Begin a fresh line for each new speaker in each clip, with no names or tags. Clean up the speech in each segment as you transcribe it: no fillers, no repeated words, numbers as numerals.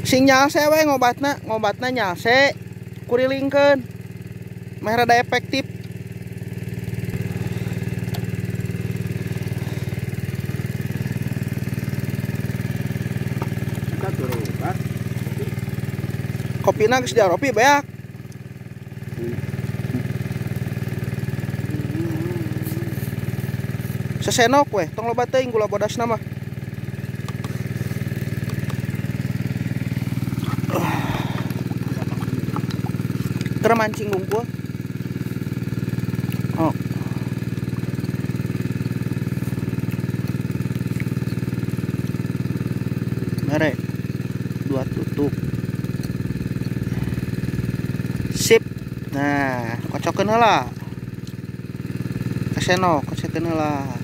Sing nyalse we ngobatna nyalse kurilingkeun meh rada efektif.
Kita turun kan
Kopina geus diaropi beak. Sesenok weh tong loba teuing gula bodasna mah. Keur mancing bungkul. Oh. Mere 2 tutup. Sip. Nah, kocokeun heula. Kesenok, kocokeun heula.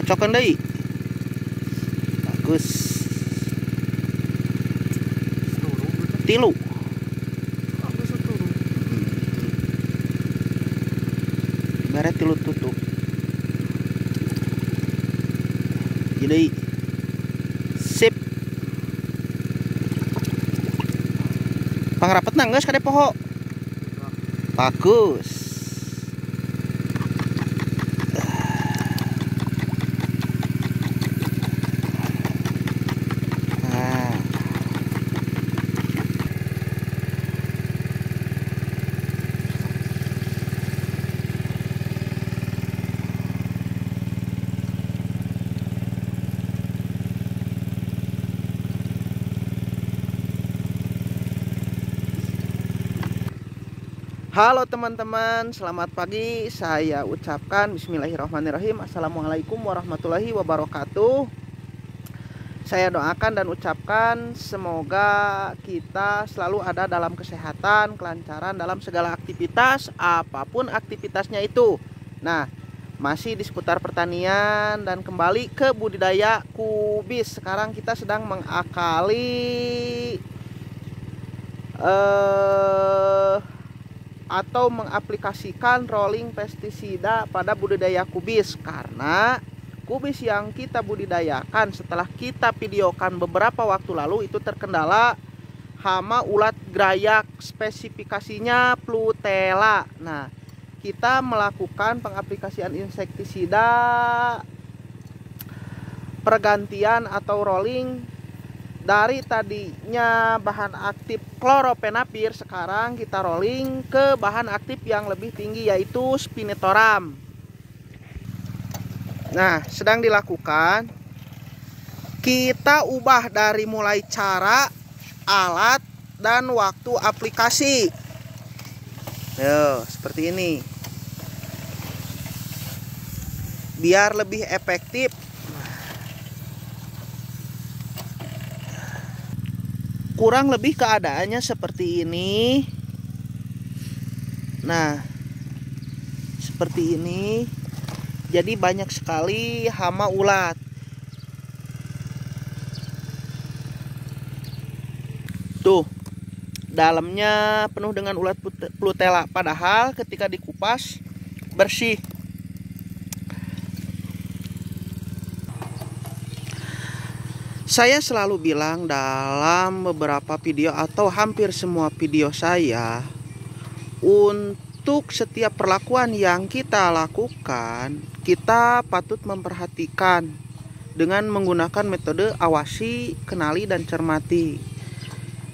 Kocokeun deui. Bagus. 3. Bare 3 tutup. Jadi sip. Pangrapetna geus kade poho. Bagus. Halo teman-teman, selamat pagi. Saya ucapkan bismillahirrahmanirrahim. Assalamualaikum warahmatullahi wabarakatuh. Saya doakan dan ucapkan semoga kita selalu ada dalam kesehatan, kelancaran dalam segala aktivitas, apapun aktivitasnya itu. Nah, masih di seputar pertanian dan kembali ke budidaya kubis. Sekarang kita sedang mengakali atau mengaplikasikan rolling pestisida pada budidaya kubis, karena kubis yang kita budidayakan setelah kita videokan beberapa waktu lalu itu terkendala hama ulat grayak, spesifikasinya Plutela. Nah, kita melakukan pengaplikasian insektisida pergantian atau rolling. Dari tadinya bahan aktif Chloropenapir, sekarang kita rolling ke bahan aktif yang lebih tinggi yaitu Spinetoram. Nah, sedang dilakukan. Kita ubah dari mulai cara, alat, dan waktu aplikasi. Yo, seperti ini. Biar lebih efektif. Kurang lebih keadaannya seperti ini. Nah, seperti ini. Jadi banyak sekali hama ulat. Tuh, dalamnya penuh dengan ulat Plutela. Padahal ketika dikupas bersih. Saya selalu bilang dalam beberapa video atau hampir semua video saya, untuk setiap perlakuan yang kita lakukan, kita patut memperhatikan dengan menggunakan metode awasi, kenali, dan cermati.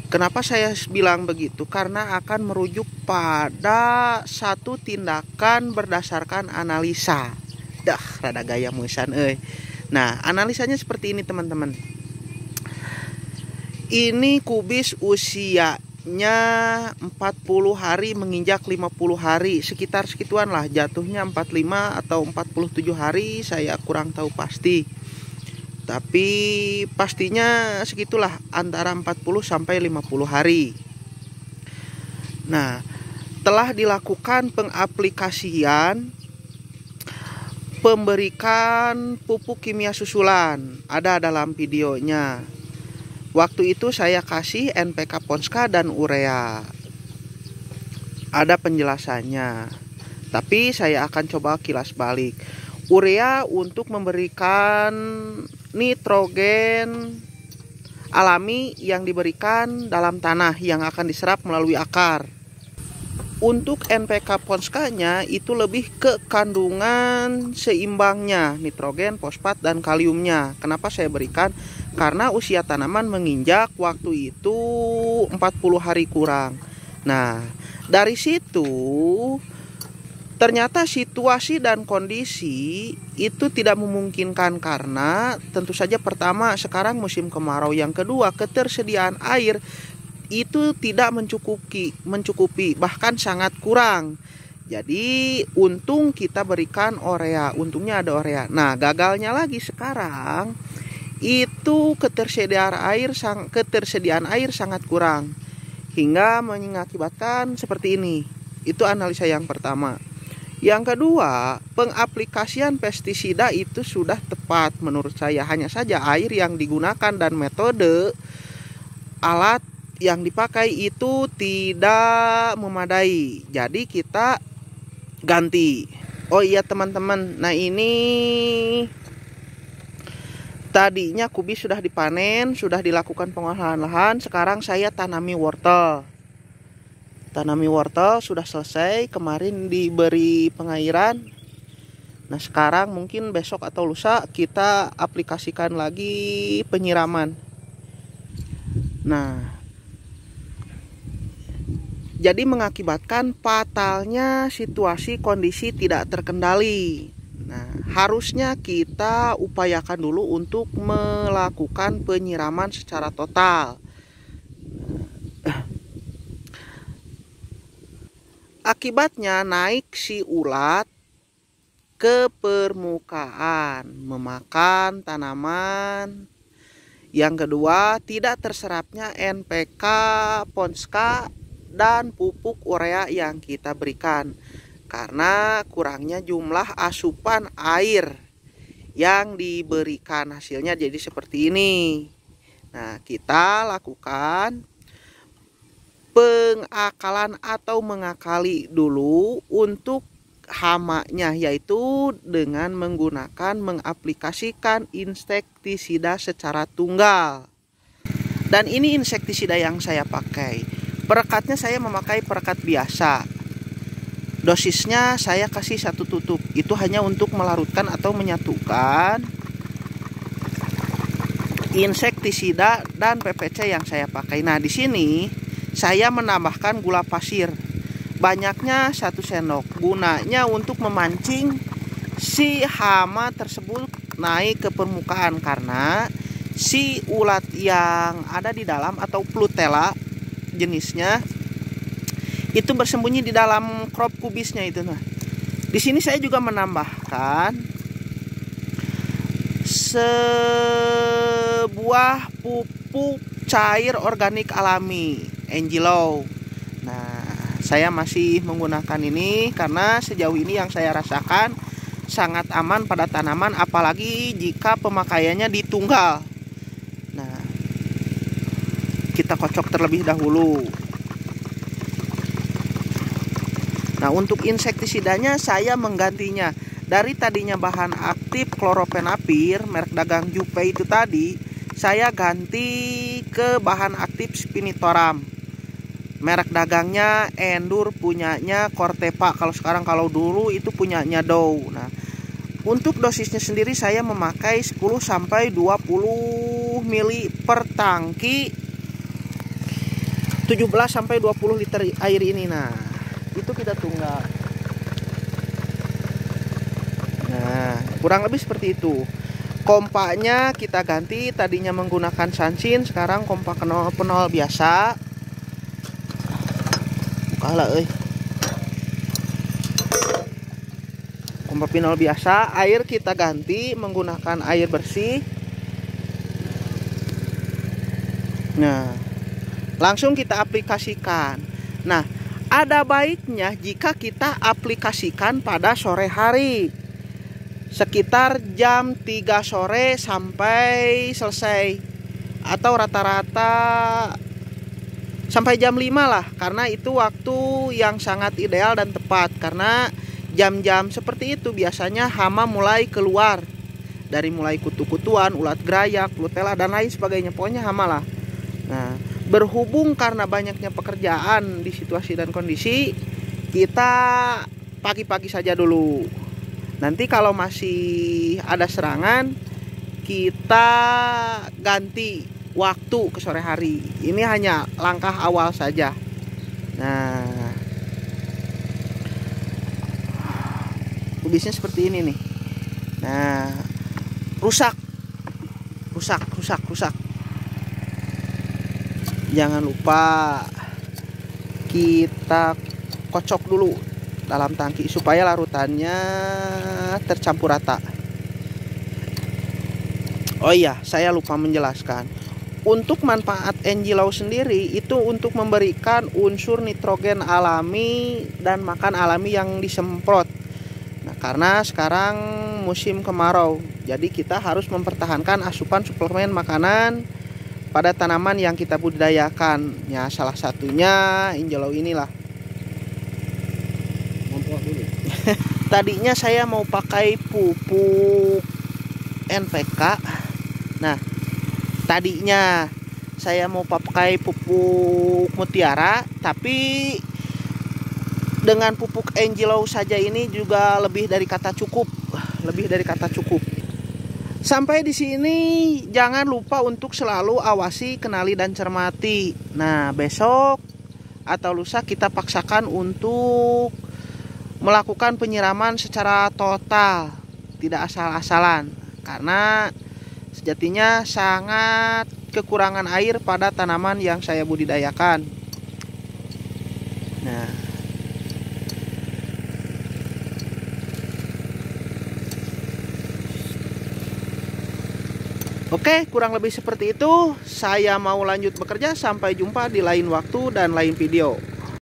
Kenapa saya bilang begitu? Karena akan merujuk pada satu tindakan berdasarkan analisa. Dah, rada gaya musan euy. Nah, analisanya seperti ini teman-teman. Ini kubis usianya 40 hari menginjak 50 hari, sekitar segituan lah, jatuhnya 45 atau 47 hari, saya kurang tahu pasti. Tapi pastinya segitulah, antara 40 sampai 50 hari. Nah, telah dilakukan pengaplikasian pemberikan pupuk kimia susulan, ada dalam videonya. Waktu itu saya kasih NPK Ponska dan urea. ada penjelasannya. Tapi saya akan coba kilas balik. Urea untuk memberikan nitrogen alami yang diberikan dalam tanah yang akan diserap melalui akar. Untuk NPK Ponska-nya itu lebih ke kandungan seimbangnya, nitrogen, fosfat, dan kaliumnya. Kenapa saya berikan? Karena usia tanaman menginjak waktu itu 40 hari kurang. Nah, dari situ ternyata situasi dan kondisi itu tidak memungkinkan karena tentu saja pertama sekarang musim kemarau, yang kedua ketersediaan air itu tidak mencukupi bahkan sangat kurang. Jadi untung kita berikan urea, untungnya ada urea. Nah, gagalnya lagi sekarang itu ketersediaan air sangat kurang hingga mengakibatkan seperti ini. Itu analisa yang pertama. Yang kedua, pengaplikasian pestisida itu sudah tepat menurut saya. Hanya saja air yang digunakan dan metode alat yang dipakai itu tidak memadai. Jadi kita ganti. Oh iya teman-teman, nah ini tadinya kubis sudah dipanen, sudah dilakukan pengolahan lahan. Sekarang saya tanami wortel. Tanami wortel sudah selesai, kemarin diberi pengairan. Nah, sekarang mungkin besok atau lusa kita aplikasikan lagi penyiraman. Nah, jadi mengakibatkan fatalnya situasi kondisi tidak terkendali. Nah, harusnya kita upayakan dulu untuk melakukan penyiraman secara total. Akibatnya naik si ulat ke permukaan, memakan tanaman. Yang kedua, tidak terserapnya NPK Ponska dan pupuk urea yang kita berikan karena kurangnya jumlah asupan air yang diberikan. Hasilnya jadi seperti ini. Nah, kita lakukan pengakalan atau mengakali dulu untuk hamanya, yaitu dengan mengaplikasikan insektisida secara tunggal. Dan ini insektisida yang saya pakai. Perekatnya saya memakai perekat biasa. Dosisnya saya kasih 1 tutup. Itu hanya untuk melarutkan atau menyatukan insektisida dan PPC yang saya pakai. Nah, di sini saya menambahkan gula pasir. Banyaknya 1 sendok. Gunanya untuk memancing si hama tersebut naik ke permukaan karena si ulat yang ada di dalam atau Plutella jenisnya itu bersembunyi di dalam crop kubisnya itu. Nah, di sini saya juga menambahkan sebuah pupuk cair organik alami Angelo. Nah, saya masih menggunakan ini karena sejauh ini yang saya rasakan sangat aman pada tanaman, apalagi jika pemakaiannya ditunggal. Nah, kita kocok terlebih dahulu. Nah, untuk insektisidanya saya menggantinya dari tadinya bahan aktif Chlorofenapir merek dagang Jupe itu tadi, saya ganti ke bahan aktif Spinitoram merek dagangnya Endur, punyanya Corteva. Kalau dulu itu punyanya Dow. Nah, untuk dosisnya sendiri saya memakai 10 sampai 20 mili per tangki 17 sampai 20 liter air ini. Nah, itu kita tunggal. Nah, kurang lebih seperti itu. Kompaknya kita ganti, tadinya menggunakan Sansin, sekarang kompak penol biasa. Bukalah kompak penol biasa. Air kita ganti menggunakan air bersih. Nah, langsung kita aplikasikan. Nah, ada baiknya jika kita aplikasikan pada sore hari, sekitar jam 3 sore sampai selesai, atau rata-rata sampai jam 5 lah, karena itu waktu yang sangat ideal dan tepat. Karena jam-jam seperti itu biasanya hama mulai keluar, dari mulai kutu-kutuan, ulat gerayak, lutela dan lain sebagainya, pokoknya hama lah. Nah, berhubung karena banyaknya pekerjaan di situasi dan kondisi, kita pagi-pagi saja dulu. Nanti kalau masih ada serangan, kita ganti waktu ke sore hari. Ini hanya langkah awal saja. Nah, kubisnya seperti ini nih. Nah, rusak. Jangan lupa kita kocok dulu dalam tangki supaya larutannya tercampur rata. Oh iya, saya lupa menjelaskan. Untuk manfaat NG-Low sendiri itu untuk memberikan unsur nitrogen alami dan makan alami yang disemprot. Nah, karena sekarang musim kemarau, jadi kita harus mempertahankan asupan suplemen makanan pada tanaman yang kita budidayakan. Ya, salah satunya NG-Low inilah. Tadinya saya mau pakai pupuk NPK. Nah, tadinya saya mau pakai pupuk Mutiara, tapi dengan pupuk NG-Low saja ini juga lebih dari kata cukup. Sampai di sini jangan lupa untuk selalu awasi, kenali dan cermati. Nah, besok atau lusa kita paksakan untuk melakukan penyiraman secara total, tidak asal-asalan, karena sejatinya sangat kekurangan air pada tanaman yang saya budidayakan. Nah, oke, kurang lebih seperti itu. Saya mau lanjut bekerja. Sampai jumpa di lain waktu dan lain video.